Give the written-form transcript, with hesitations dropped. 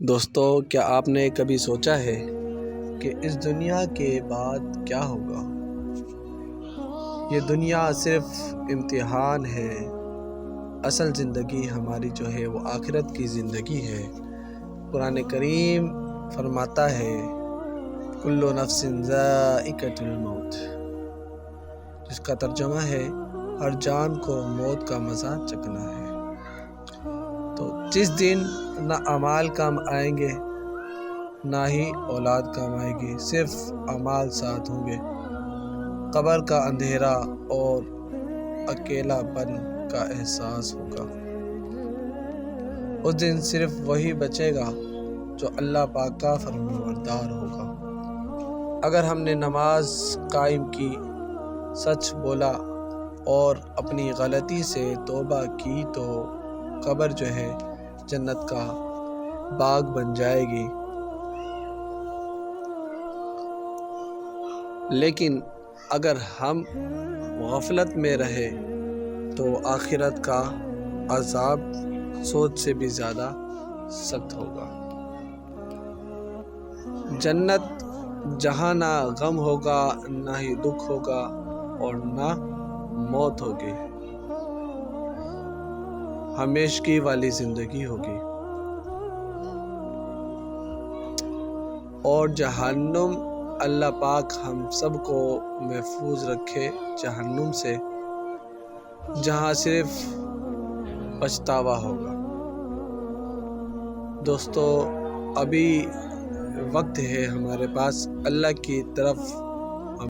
دوستو، کیا آپ نے کبھی سوچا ہے کہ اس دنیا کے بعد کیا ہوگا؟ یہ دنیا صرف امتحان ہے، اصل زندگی ہماری جو ہے وہ آخرت کی زندگی ہے۔ قرآن کریم فرماتا ہے کل نفس ذائقۃ الموت، جس کا ترجمہ ہے ہر جان کو موت کا مزہ چکھنا ہے۔ تو جس دن نہ اعمال کام آئیں گے نہ ہی اولاد کام آئے گی، صرف اعمال ساتھ ہوں گے۔ قبر کا اندھیرا اور اکیلا پن کا احساس ہوگا۔ اس دن صرف وہی بچے گا جو اللہ پاک کا فرمانبردار ہوگا۔ اگر ہم نے نماز قائم کی، سچ بولا اور اپنی غلطی سے توبہ کی تو قبر جو ہے جنت کا باغ بن جائے گی۔ لیکن اگر ہم غفلت میں رہے تو آخرت کا عذاب سوچ سے بھی زیادہ سخت ہوگا۔ جنت جہاں نہ غم ہوگا، نہ ہی دکھ ہوگا اور نہ موت ہوگی، ہمیشگی والی زندگی ہوگی۔ اور جہنم، اللہ پاک ہم سب کو محفوظ رکھے جہنم سے، جہاں صرف پچھتاوا ہوگا۔ دوستو، ابھی وقت ہے ہمارے پاس اللہ کی طرف